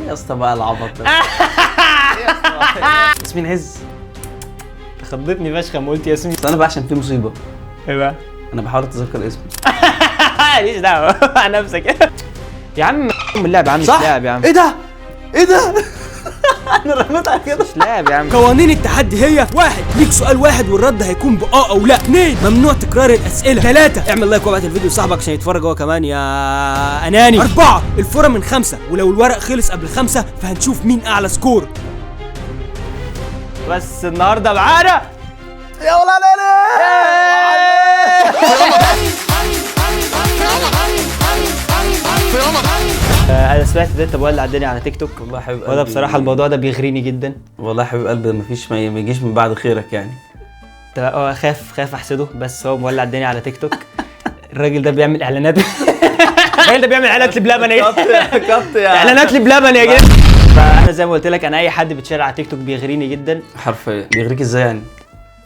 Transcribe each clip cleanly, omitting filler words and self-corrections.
ايه يا اسطى بقى العبط ده؟ ايه يا اسطى؟ ياسمين عز. خضتني فشخ لما قلت ياسمين. بس انا بقى عشان في مصيبه. ايه بقى؟ انا بحاول اتذكر اسمه. ماليش دعوه على نفسك يا عم. اللعب يا عم مش لاعب يا عم. ايه ده؟ ايه ده؟ انا رميتها كده. مش لاعب يا عم. قوانين التحدي هي: 1 ليك سؤال واحد والرد هيكون بآه أو لا. 2 ممنوع تكرار الأسئلة. 3 اعمل لايك وابعت الفيديو لصاحبك عشان يتفرج هو كمان يا أناني. 4 الفورة من 5، ولو الورق خلص قبل 5 فهنشوف مين أعلى سكور. بس النهارده معانا يا ولاد انا سمعت ان انت مولع الدنيا على تيك توك. والله حبيب قلبي. وده بصراحه الموضوع ده بيغريني جدا. والله حبيب قلبي ما يجيش من بعد خيرك يعني. خاف احسده، بس هو مولع الدنيا على تيك توك. الراجل ده بيعمل اعلانات. الراجل ده بيعمل اعلانات بلبن يا كت يعني. اعلانات بلبن يا جدع. فانا زي ما قلت لك، انا اي حد بيتشارع على تيك توك بيغريني جدا. حرفيا بيغريك ازاي يعني؟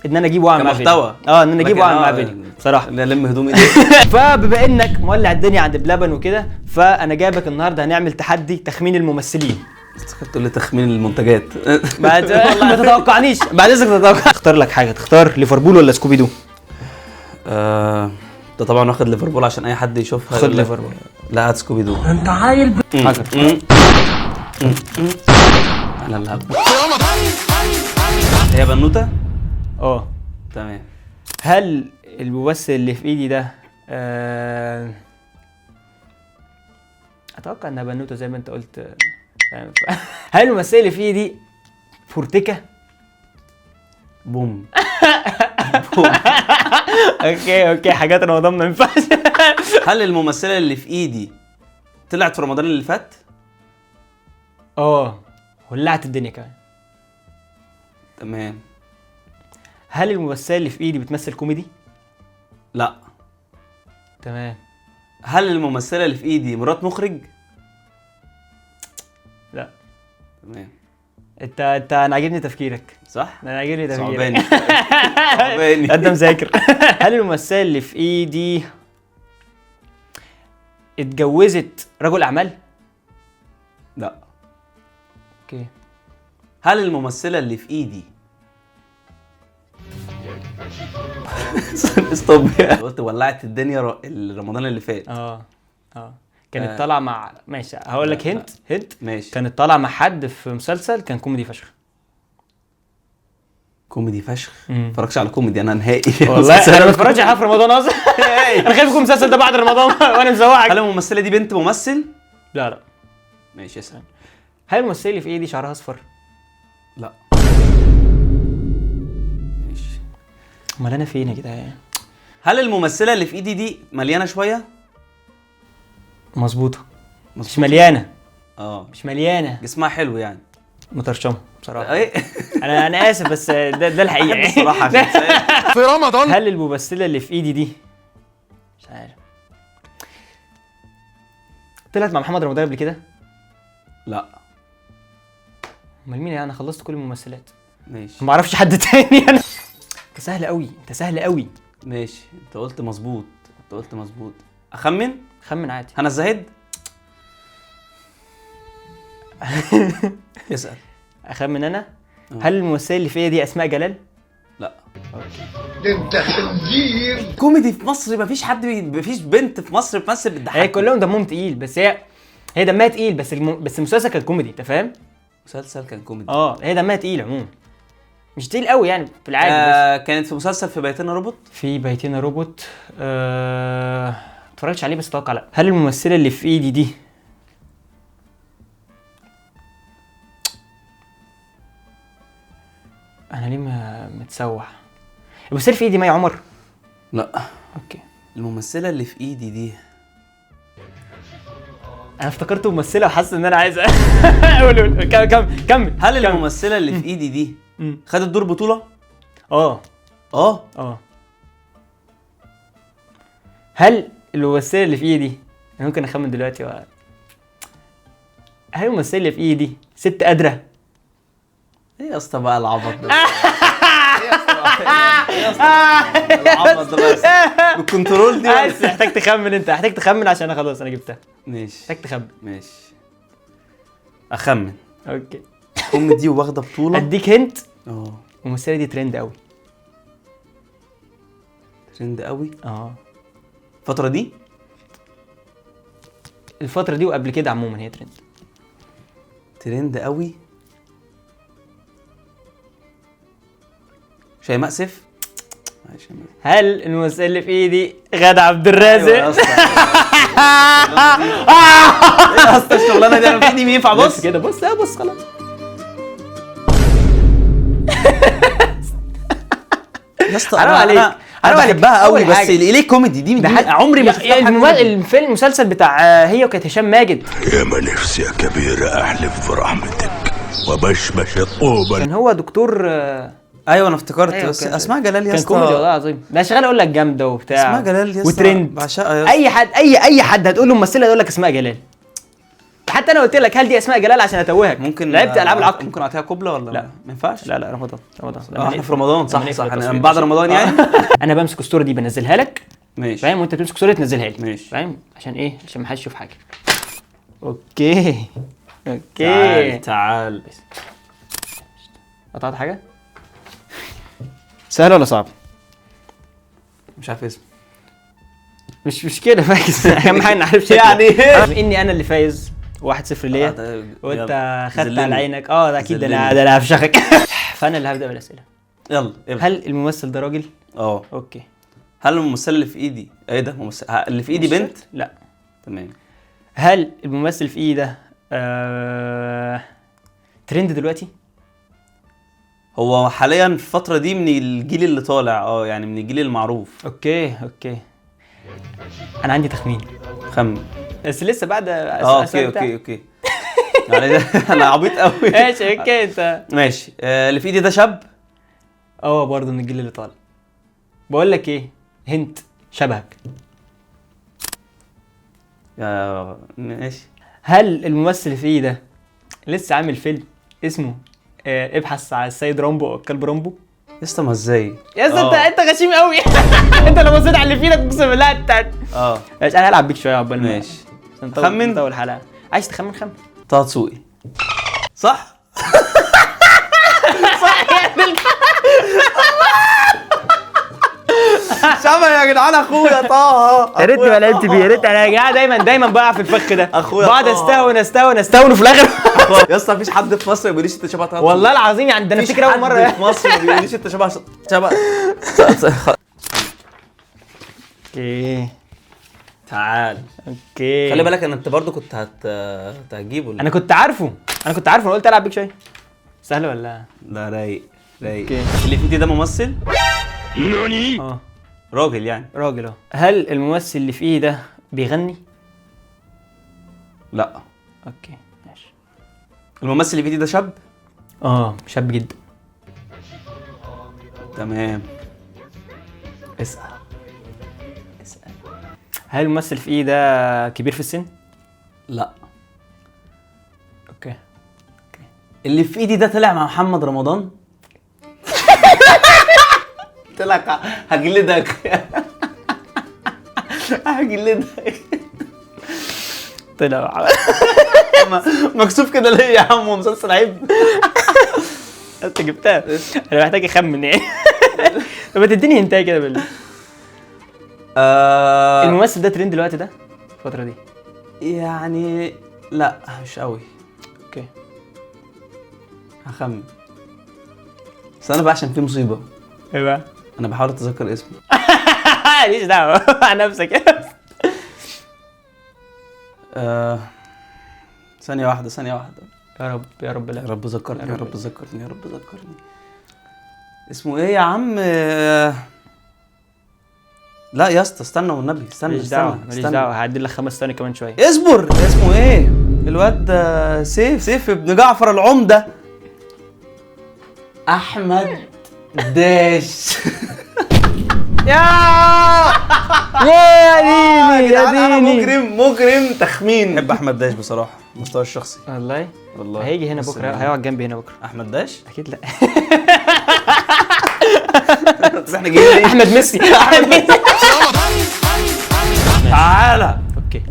ان انا اجيب واعمل كمحتوى. ان انا اجيب واعمل معاه فيديو بصراحه. لا لم هدوم ايديك. فبما انك مولع الدنيا عند بلبن وكده، فانا جايبك النهارده هنعمل تحدي تخمين الممثلين. تقول لي تخمين المنتجات. ما تتوقعنيش بعد اذنك تتوقع. اختار لك حاجه، تختار ليفربول ولا سكوبي دو؟ ده طبعا واخد ليفربول عشان اي حد يشوفها. خد ليفربول. لا هات سكوبي دو. أنت عايل انا اللي هبدا. هي بنوته؟ اه تمام. هل الممثل اللي في ايدي ده اتوقع انها بنوته زي ما انت قلت. هل الممثل اللي في ايدي فورتيكا؟ بوم. اوكي حاجات رمضان ما ينفعش. هل الممثله اللي في ايدي طلعت في رمضان اللي فات؟ ولعت الدنيا كمان. تمام. هل الممثله اللي في ايدي بتمثل كوميدي؟ لا. تمام. هل الممثله اللي في ايدي مرات مخرج؟ لا. تمام. انت انا عاجبني تفكيرك. صح؟ انا عاجبني تفكيرك. صعباني. صعباني. انت مذاكر. هل الممثله اللي في ايدي اتجوزت رجل اعمال؟ لا. اوكي. هل الممثله اللي في ايدي ستوب. قلت ولعت الدنيا رمضان اللي فات. كانت طالعه مع ماشي هقول لك هنت ماشي. كانت طالعه مع حد في مسلسل كان كوميدي فشخ. كوميدي فشخ؟ مم. اتفرجش على كوميدي انا نهائي. والله انا ما بتفرجش على في رمضان اصلا. انا خايف يكون المسلسل ده بعد رمضان وانا مزوعك. هل الممثله دي بنت ممثل؟ لا. ماشي اسال. هل الممثله اللي في ايدي شعرها اصفر؟ لا. ماشي. امال انا فين يا جدعان؟ هل الممثله اللي في ايدي دي مليانه شويه؟ مظبوطه. مش مليانه. مش مليانه. جسمها حلو يعني. مطرشمه بصراحه. ايه. انا اسف بس ده الحقيقه بصراحه. في رمضان. هل الممثله اللي في ايدي دي مش عارف طلعت مع محمد رمضان قبل كده؟ لا. امال مين؟ انا خلصت كل الممثلات. ماشي. ما اعرفش حد تاني. انا انت سهل قوي. ماشي. انت قلت مظبوط. اخمن. خمن عادي. هنا الزاهد. اسال. اخمن انا. هل الممثله اللي في ايدي دي اسماء جلال؟ لا. انت خنزير. كوميدي في مصر مفيش بنت في مصر بتمثل بتضحك. هي كلهم دمهم تقيل، بس هي دمها تقيل، بس المسلسل كان كوميدي، انت فاهم؟ مسلسل كان كوميدي. هي دمها تقيل عموما، مش تقيل قوي يعني في العادي. بس كانت في مسلسل في بيتنا روبوت. في بيتنا روبوت. اتفرجتش عليه بس اتوقع لا. هل الممثله اللي في ايدي دي انا ليه متسوح؟ الممثله اللي في ايدي مي عمر؟ لا. اوكي. الممثله اللي في ايدي دي انا افتكرت ممثله وحاسس ان انا عايز قول كمل. هل الممثله اللي في ايدي دي خدت دور بطوله؟ هل الممثله اللي في ايدي انا ممكن اخمن دلوقتي هل الممثله اللي في ايدي ست قادره؟ ايه يا اسطى بقى العبط ده؟ العبط ده بس بالكنترول دي. بس محتاج تخمن عشان انا خلاص انا جبتها. ماشي. محتاج تخمن. ماشي. اخمن. اوكي كوميدي واخده بطوله. اديك هنت، اه الممثله دي ترند قوي. ترند قوي الفتره دي. الفتره دي وقبل كده عموما هي ترند قوي. شيماء سيف. هل الممثله اللي في ايدي غادة عبد الرازق؟ ايه يا اسطى الشغلانه دي؟ انا في ايدي ينفع بص بص كده، بص بص خلاص. يا اسطى حرام عليك، انا حرام عليك. بحبها قوي، أول بس حاجة. ليه كوميدي دي عمري ما شفتها في حاجة كوميدي. المسلسل بتاع هي وكانت هشام ماجد، يا ما نفسي يا كبير احلف برحمتك وبشبش الطوبة. كان هو دكتور ايوه انا افتكرت، أيوة بس كان- اسماء جلال يا كان اسطى. كوميدي والله العظيم. ده شغال اقول لك جامده وبتاع. اسماء جلال يا اسطى وترند. بعشقها يا اسطى. اي حد اي حد هتقول له ممثله يقول لك اسماء جلال. حتى انا قلت لك هل دي اسماء جلال عشان اتوهك. ممكن لعبت العاب العقل. ممكن اعطيها قبله ولا لا. ما ينفعش؟ لا رمضان احنا في رمضان، صح لما صح، نقفل انا التصوير. بعد رمضان يعني. انا بمسك الصوره دي بنزلها لك، ماشي فاهم؟ وانت تمسك صوره تنزلها لي، ماشي. فاهم؟ عشان ايه؟ عشان ما حدش يشوف حاجه. اوكي تعال. قطعت حاجه؟ سهل ولا صعب؟ مش عارف اسمه. مش كده فاكس. اهم حاجه نعرف يعني ايه؟ بما اني انا اللي فايز 1-0 ليا وانت خدت زلني. على عينك. ده اكيد، ده زلني. انا هفشخك. فانا اللي هبدا بالاسئله. يلا ابدا. هل الممثل ده راجل؟ اوكي. هل الممثله اللي في ايدي ايه ده اللي في ايدي بنت؟ لا. تمام. هل الممثل في ايدي ده ترند دلوقتي؟ هو حاليا في الفتره دي من الجيل اللي طالع، يعني من الجيل المعروف. اوكي انا عندي تخمين خمن. بس لسه بعد اوكي يعني انا عبيط قوي. ماشي اوكي انت ماشي. اللي في ايدي ده شاب. برضه من الجيل اللي طالع. بقول لك ايه، هنت شبهك. ماشي. هل الممثل اللي في ايدي ده لسه عامل فيلم اسمه ابحث على السيد رامبو او الكلب رامبو؟ يا اسطى ما ازاي يا اسطى انت غشيم قوي. انت لو بصيت على اللي في ايدك اقسم بالله انت ماشي. انا هلعب بيك شويه عقبال ما ماشي. خمن اول حلقه. عايز تخمن؟ طه دسوقي. صح. شبه يا جدعان اخويا طه. يا ريتني ما لعبت بيه، يا ريت. انا يا جماعه دايما بقع في الفخ ده. أخويا بقعد طه. استهون وفي الاخر يا اسطى مفيش حد في مصر ما بيقوليش انت شبه طه. والله العظيم يعني ده انا افتكر اول مره. في مصر ما بيقوليش انت شبه اوكي تعال. اوكي خلي بالك انت برضو كنت هتجيبه. انا كنت عارفه انا قلت العب بيك شويه. سهل ولا؟ لا رايق. اوكي. اللي في ايدي ده ممثل اه راجل يعني. راجل. هل الممثل اللي في ايدي ده بيغني؟ لا. اوكي ماشي. الممثل اللي في ايدي ده شاب. شاب جدا. تمام. اسأل. هل الممثل في ايدي ده كبير في السن؟ لا. اوكي. اللي في ايدي ده طلع مع محمد رمضان. طلع هجلدك. طلع مكسوف كده ليه يا عم؟ مسلسل عيب. انت جبتها. انا محتاج اخمن ايه. طب تديني هنتايه كده بالله. الممثل ده ترند دلوقتي ده الفتره دي؟ يعني لا مش قوي. اوكي هخمن. بس انا بقى عشان في مصيبه. ايه بقى؟ انا بحاول اتذكر اسمه. ماليش دعوه. مع نفسك. ثانيه واحده. يا رب لا. يا رب ذكرني. اسمه ايه يا عم؟ لا يا اسطى استنى والنبي. ماليش دعوه هعدي لك 5 ثواني كمان شويه. اصبر. اسمه ايه الواد ده؟ سيف ابن جعفر العمده. احمد داش. يا ديني مجرم تخمين. بحب احمد داش بصراحه المستوى الشخصي. والله هيجي هنا بكره، هيقعد جنبي هنا بكره. احمد داش اكيد لا. احنا جايين. احمد ميسي. تعالى. اوكي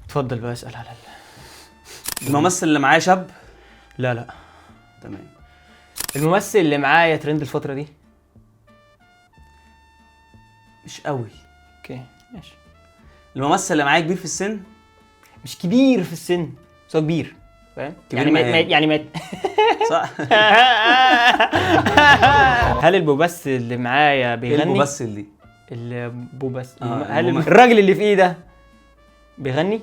اتفضل بقى اسال على الممثل اللي معايا شاب؟ لا لا. تمام. الممثل اللي معايا ترند الفتره دي؟ مش قوي. اوكي ماشي. الممثل اللي معايا كبير في السن؟ مش كبير في السن بس هو كبير، فاهم؟ كبير يعني مقام. يعني ما صح. هل الممثل اللي معايا ايه بيغني؟ الممثل دي؟ هل الممثل. الراجل اللي في ايه ده بيغني؟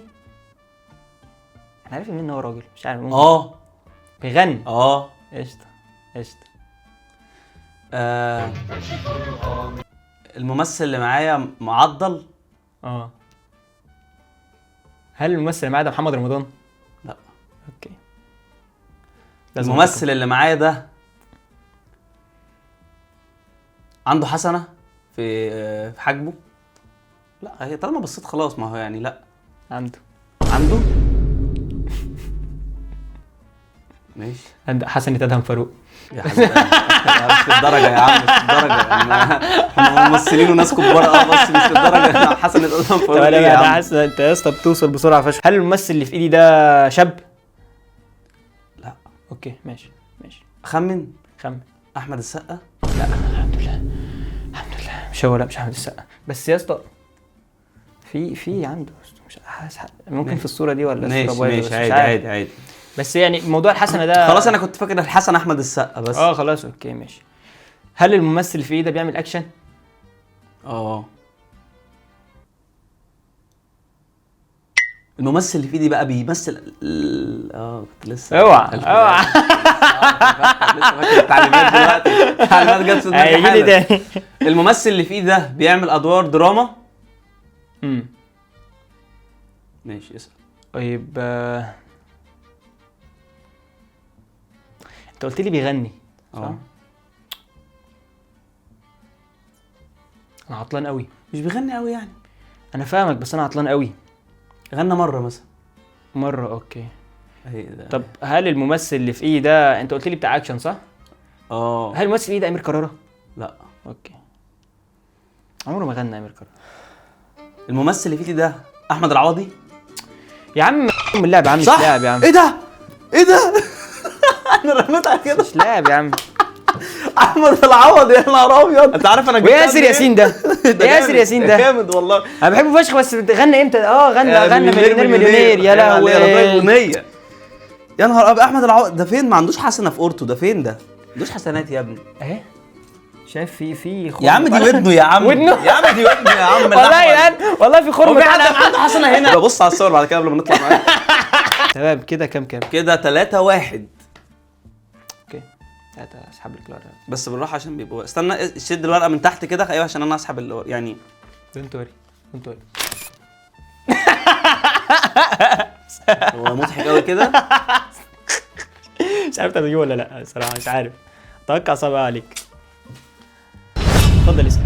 انا عارف ان هو راجل، مش عارف ممكن. بيغني. قشطه قشطه. الممثل اللي معايا معضل؟ هل الممثل اللي معايا ده محمد رمضان؟ لا. اوكي. الممثل اللي معايا ده عنده حسنة في حاجبه؟ لا، هي طالما بصيت خلاص، ما هو يعني لا. عنده ماشي. عنده حسنة ادهم فاروق. يا حبيبي مش للدرجة يا عم، مش للدرجة يعني. احنا ممثلين وناس كبار بس مش للدرجة. حسن ادهم فاروق طب ايه يا انا عم؟ حاسس انت يا اسطى بتوصل بسرعه فشخ. هل الممثل اللي في ايدي ده شاب؟ لا. اوكي ماشي ماشي. خمن. احمد السقا؟ لا الحمد لله الحمد لله مش هو، لا مش احمد السقا. بس يا اسطى في عنده مش ممكن ماشي. في الصوره دي ولا ماشي الصوره بايظة، ماشي، بس عادي مش عارف. عادي عادي. بس يعني موضوع الحسنه ده خلاص انا كنت فاكر الحسن احمد السقا بس. خلاص اوكي ماشي. هل الممثل اللي في ايدي ده بيعمل اكشن؟ الممثل اللي في ايدي بقى بيمثل كنت لسه اوعى لسه فاكر التعليمات دلوقتي. التعليمات جت في دماغي هيجي لي حالا. تاني. الممثل اللي في ايدي ده بيعمل ادوار دراما؟ ماشي اسال. طيب انت قلت لي بيغني صح؟ انا عطلان قوي. مش بيغني قوي يعني. انا فاهمك بس انا عطلان قوي. غنى مره مثلا. اوكي. ده. طب هل الممثل اللي في ايدي ده انت قلت لي بتاع اكشن صح؟ هل الممثل اللي في ايدي ده امير كرارة؟ لا. اوكي. عمره ما غنى امير كرارة. الممثل اللي في ايدي ده احمد العوضي؟ يا عم من اللعب يا عم. صح؟ مش لاعب يا عم. ايه ده؟ انا رميتها كده. مش لاعب يا عم. احمد العوضي يا نهار ابيض. انت عارف انا وياسر ياسين ده. ياسر ياسين ده جامد والله. انا بحبه فشخ. بس غنى امتى؟ غنى مليونير. يا لهوي اغنيه. يا نهار ابيض. احمد العوضي ده فين؟ ما عندوش حسنه في اورتو. ده فين ده؟ ما عندوش حسنات يا ابني. اهي شايف في يا عم دي ودنه يا عم. ودنه يا عم دي ودنه يا عم. والله يا والله في خرم. هو في حد عنده حسنه هنا؟ ببص على الصور بعد كده قبل ما نطلع معاك. تمام كده كام كده 3-1. اوكي. اسحب لك الورقه بس بالراحه عشان بيبقوا. استنى شد الورقه من تحت كده. ايوه عشان انا اسحب يعني. دونت وري. هو مضحك قوي كده. مش عارف تجيبه ولا لا صراحه. مش عارف. اتوقع صعب عليك. اتفضل اسال.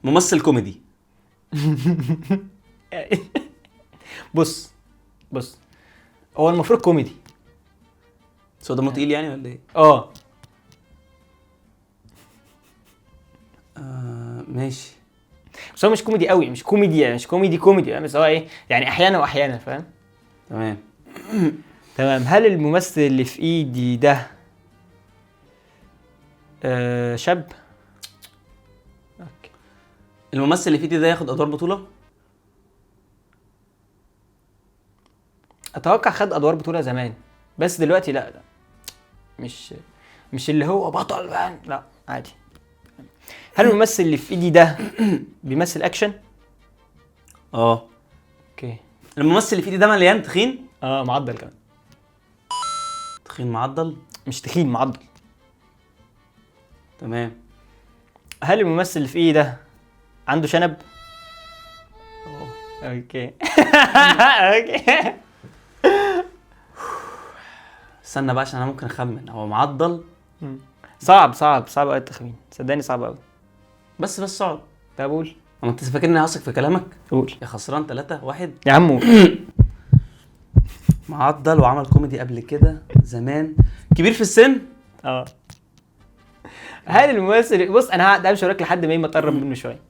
ممثل كوميدي. بص هو المفروض كوميدي. دمه تقيل يعني ولا ايه؟ ماشي. بس هو مش كوميدي قوي. مش كوميدي يعني. مش كوميدي بس هو ايه يعني احيانا واحيانا فاهم. تمام. هل الممثل اللي في ايدي ده شاب؟ اوكي. الممثل اللي في ايدي ده ياخد ادوار بطوله؟ اتوقع خد ادوار بطوله زمان بس دلوقتي لا مش اللي هو بطل بقى. لا عادي. هل الممثل اللي في ايدي ده بيمثل اكشن؟ اوكي. الممثل اللي في ايدي ده مليان تخين؟ معضل كمان. تخين معضل؟ مش تخين معضل. تمام. هل الممثل اللي في ايدي ده عنده شنب؟ اوكي. اوكي. استنى بقى عشان انا ممكن اخمن. هو معضل. صعب قوي التخمين. صدقني صعب قوي. بس صعب. طب قول. انت فاكرني هثق في كلامك؟ قول يا خسران 3-1 يا عمو. معضل وعمل كوميدي قبل كده زمان. كبير في السن؟ هل الممثل بص انا هقعد امشي وراك لحد ما تقرب منه شويه.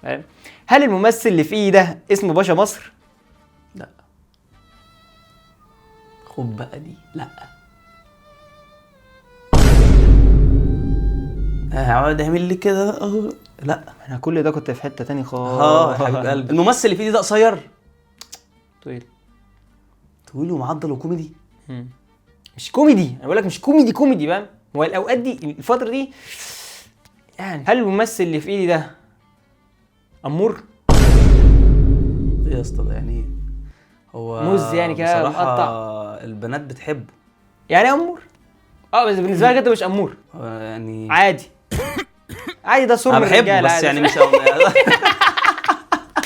فاهم؟ هل الممثل اللي في ايدي ده اسمه باشا مصر؟ لا. خد بقى دي. لا هقعد اعمل لي كده اهو. لا انا كل ده كنت في حته تاني خالص. يا حبيب قلبي. الممثل اللي في ايدي ده قصير طويل طويل ومعضل وكوميدي. مش كوميدي، انا بقول لك مش كوميدي كوميدي فاهم. هو الاوقات دي الفتره دي يعني. هل الممثل اللي في ايدي ده امور؟ ايه يا اسطى ده يعني ايه؟ هو موز يعني كده بصراحة مقطع. البنات بتحبه يعني امور. بس بالنسبه لك انت مش امور يعني. عادي. عادي ده صور انا من بحبه الرجالة بس عادي. يعني مش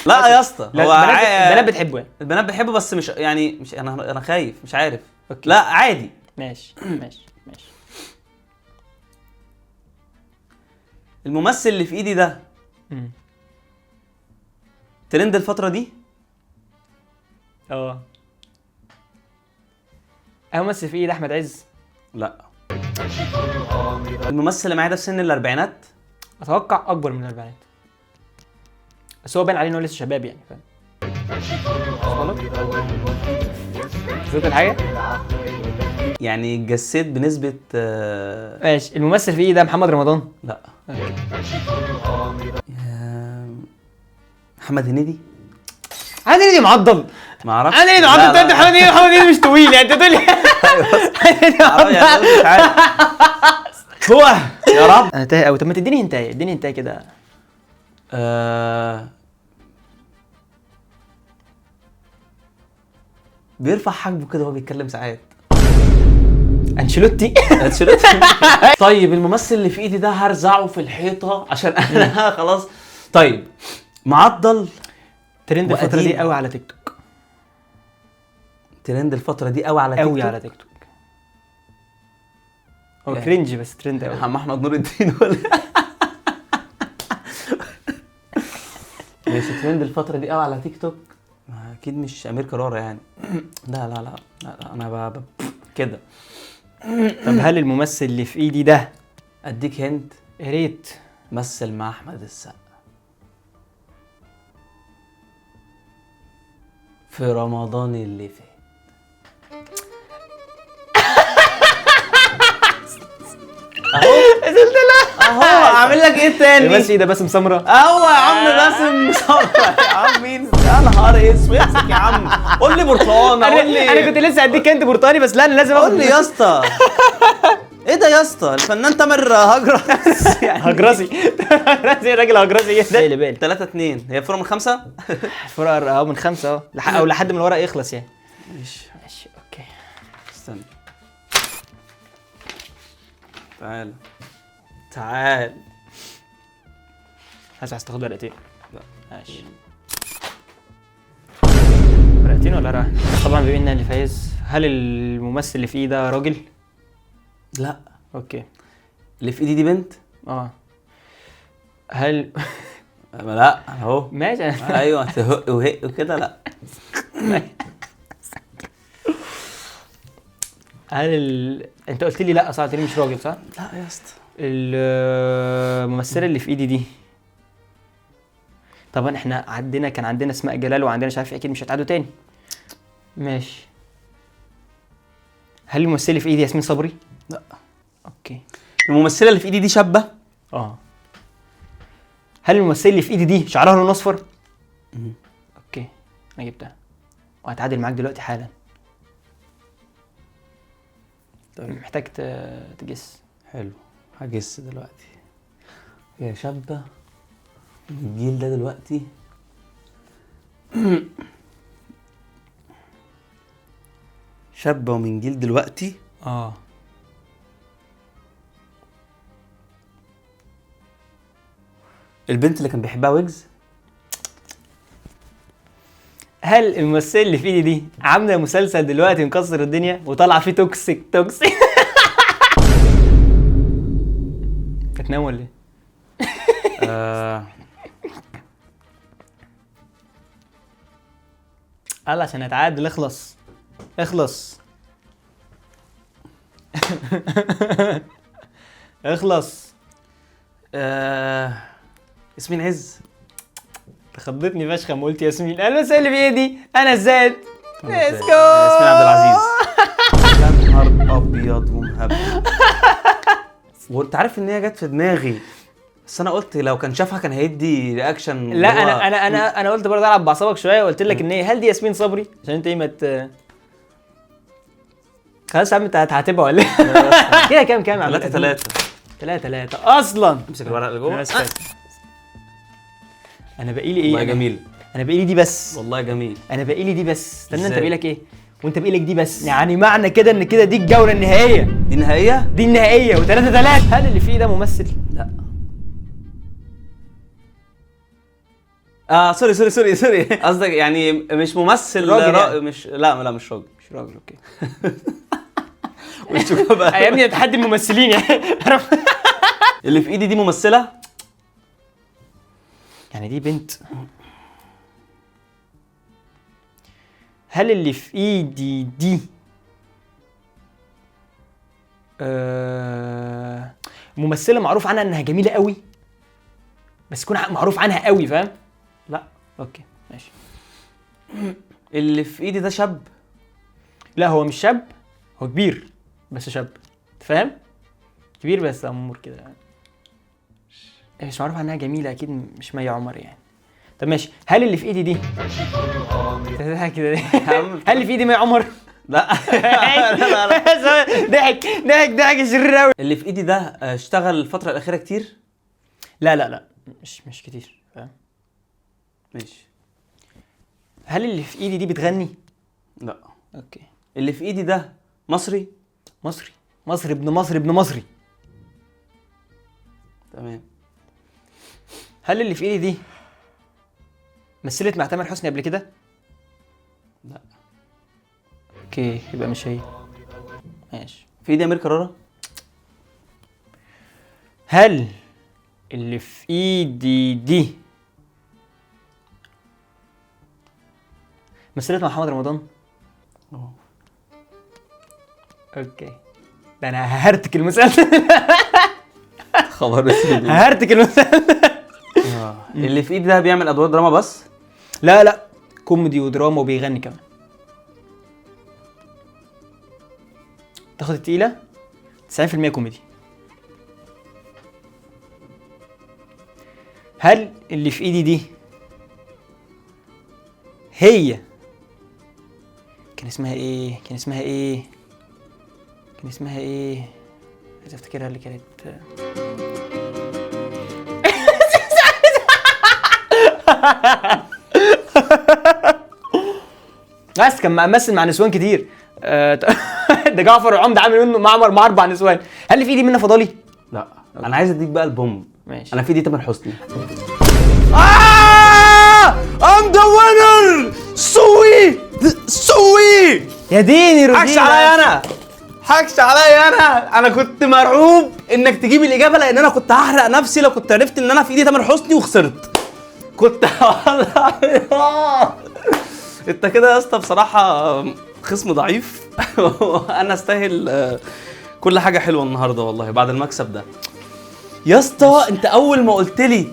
لا يا اسطى لا هو البنات بتحبه يعني. البنات بحبه بس مش يعني مش انا خايف مش عارف. أوكي. لا عادي. ماشي. الممثل اللي في ايدي ده ترند الفترة دي. انا ممثل في ايدي احمد عز. لا. الممثل اللي معايا ده في سن الاربعينات. اتوقع اكبر من الاربعينات، بس هو باين عليه انه لسه شباب يعني فاهم. شفت الحاجه يعني جسيت بنسبة ماشي. الممثل في ايدي ده محمد رمضان. لا. محمد هنيدي. محمد هنيدي معضل. ما اعرفش. محمد هنيدي معضل. انت محمد هنيدي مش طويل يعني انت تقول لي مش عارف. هو يا رب. انا تايه قوي. طب ما تديني انت كده. بيرفع حاجبه كده وهو بيتكلم ساعات. انشيلوتي. طيب الممثل اللي في ايدي ده هرزعه في الحيطه عشان انا خلاص. طيب معضل. ترند الفتره دي قوي على تيك توك. ترند الفتره دي قوي على تيك توك. قوي على تيك توك. هو كرينج بس ترند قوي. عم احمد نور الدين ولا ماشي. ترند الفتره دي قوي على تيك توك. اكيد مش امير كرارة يعني. لا لا لا, لا انا كده. طب هل الممثل اللي في ايدي ده اديك هنت. يا ريت. مثل مع احمد السقا في رمضان اللي فات. اهو اعمل لك ايه تاني؟ الممثل ايه ده باسم سمرة. اهو يا عم باسم سمرة. يا عم مين؟ يا نهار اسود. امسك يا عم قول لي برتقانه. قول لي. انا كنت لسه هديك انت برتقاني بس لا انا لازم قول لي يا اسطى. ايه ده يا اسطى؟ الفنان تامر هجرس. هجرسي. راجل هجرسي ايه ده؟ اللي بالي 3-2. هي فورة من 5. الفرق من 5 او لحد من الورق يخلص يعني. ماشي اوكي. استنى. تعال عايز تاخد ورقتين؟ لا ماشي. ورقتين ولا ورقة؟ طبعا بما ان اللي فايز، هل الممثل اللي في ايدي ده راجل؟ لا. اوكي. اللي في ايدي دي بنت. هل لا اهو. ماشي. ايوه تهق وهق وكده. لا. انت قلت لي لا صح؟ قلت لي مش راجل صح؟ لا يا اسطى. الممثله اللي في ايدي دي طبعا احنا كان عندنا اسماء جلال وعندنا مش عارف اكيد مش هتعادوا تاني. ماشي. هل الممثله اللي في ايدي ياسمين صبري؟ لا. اوكي. الممثله اللي في ايدي دي شابه. هل الممثله اللي في ايدي دي شعرها لون اصفر؟ اوكي انا جبتها وهتعادل معاك دلوقتي حالا. طيب محتاج تجس. حلو هجس دلوقتي. هي شابه من الجيل ده دلوقتي. شابه ومن جيل دلوقتي. البنت اللي كان بيحبها ويجز. هل الممثله اللي في ايدي دي عامله مسلسل دلوقتي مكسر الدنيا وطالعه فيه توكسيك؟ هتنام ولا ايه؟ قال عشان اتعادل. اخلص اخلص. ياسمين عز. خضتني فشخ لما قلت ياسمين. انا اللي في ايدي انا الزاد. ياسمين عبد العزيز. ابيض ومهبل. وانت عارف ان هي جت في دماغي، بس انا قلت لو كان شافها كان هيدي رياكشن. لا انا قلت برضه العب باعصابك شويه وقلت لك ان هي هل دي ياسمين صبري عشان انت ايه ما خلاص يا عم انت هتعاتبها ولا ايه؟ كده كام يا عم؟ 3 اصلا. امسك الورقه اللي جوه. انا باقي لي ايه؟ والله جميل. انا باقي لي دي بس. والله جميل. انا باقي لي دي بس. استنى انت باقي لك ايه؟ وانت باقي لك دي بس. يعني معنى كده ان كده دي الجوله النهائيه. دي النهائيه؟ دي النهائيه و3-3. هل اللي فيه ده ممثل؟ لا. سوري قصدك يعني مش ممثل راجل يعني. مش لا مش راجل. مش راجل اوكي. مش بقى يا ابني تحدي الممثلين يعني. اللي في ايدي دي ممثله؟ يعني دي بنت. هل اللي في ايدي دي ممثله معروف عنها انها جميله قوي بس يكون معروف عنها قوي فاهم؟ لا. اوكي ماشي. اللي في ايدي ده شاب؟ لا هو مش شاب، هو كبير بس شاب. انت فاهم؟ كبير بس امور كده يعني. مش معروف عنها جميله اكيد، مش مي عمر يعني. طب ماشي. هل اللي في ايدي دي كده هل اللي في ايدي مي عمر؟ لا. ضحك شرير قوي. اللي في ايدي ده اشتغل الفتره الاخيره كتير؟ لا مش كتير فاهم. ماشي. هل اللي في ايدي دي بتغني؟ لا. اوكي. اللي في ايدي ده مصري؟ ابن مصري. تمام. هل اللي في ايدي دي مثلت مع تامر حسني قبل كده؟ لا. اوكي يبقى مش هي. ماشي. في ايدي امير كرارة؟ هل اللي في ايدي دي مثلت مع محمد رمضان؟ اوكي. ده انا ههرتك المسألة. خبر اسود. ههرتك المسألة. اللي في ايدي ده بيعمل ادوار دراما بس؟ لا كوميدي ودراما وبيغني كمان. تاخد التقيلة 90% كوميدي. هل اللي في ايدي دي هي كان اسمها ايه عايز افتكرها اللي كانت بس كان ممثل مع نسوان كتير. ده جعفر العمدة عامل منه مع 4 نسوان. هل اللي في ايدي منى فضالي؟ لا. انا عايز اديك بقى البوم. ماشي. انا في ايدي تامر حسني. I'm the winner. سوي يا ديني روجينا. حكش عليا انا كنت مرعوب انك تجيب الاجابه لان انا كنت هحرق نفسي لو كنت عرفت ان انا في ايدي تامر حسني وخسرت. كنت انت كده يا اسطى بصراحه خصم ضعيف. انا استاهل كل حاجه حلوه النهارده والله بعد المكسب ده يا اسطى. انت اول ما قلت لي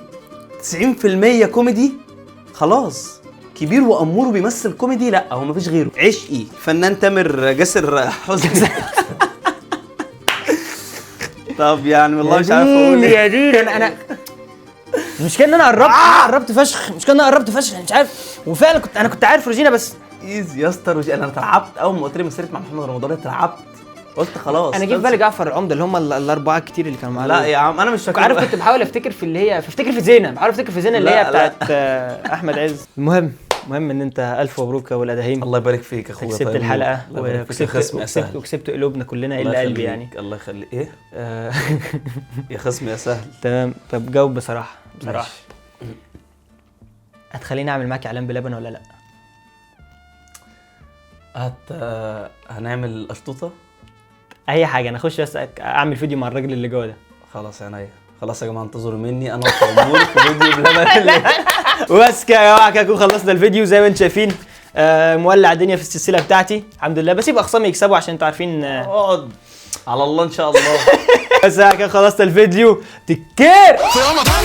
90% كوميدي خلاص. كبير وامور بيمثل كوميدي؟ لا هو مفيش غيره. عشقي فنان تامر جاسر حسني. طب يعني والله مش عارف اقول ايه. يا دين انا المشكله ان انا قربت فشخ. مش عارف. وفعلا كنت عارف روجينا بس ايزي يا اسطى. انا اترعبت اول ما قلت لي مسيرة مع محمد رمضان. اترعبت قلت خلاص. انا جه في بالي جعفر العمدة اللي هم الاربعه كتير اللي كانوا معاه. لا يا عم انا مش فاكر. عارف كنت بحاول افتكر في اللي هي في زينه اللي هي بتاعت احمد عز. المهم ان انت الف مبروك يا ولد هيم. الله يبارك فيك يا اخويا. كسبت الحلقه وكسبت قلوبنا كلنا الا قلبي يعني. الله يخليك. ايه يا خصم يا سهل. تمام. طب جاوب بصراحه. هتخليني اعمل معاك اعلان بلبن ولا لا؟ هنعمل قشطوطه. اي حاجه. انا اخش بس اعمل فيديو مع الراجل اللي جوه ده. خلاص يا عينيا. خلاص يا جماعه انتظروا مني انا وطمور في فيديو بلبن. وبس كده يا جماعه كده خلصنا الفيديو زي ما انتم شايفين. مولع الدنيا في السلسله بتاعتي الحمد لله. بسيب اخصامي يكسبوا عشان انتوا عارفين. اقعد على الله ان شاء الله. بس كده خلصنا الفيديو. تكير في رمضان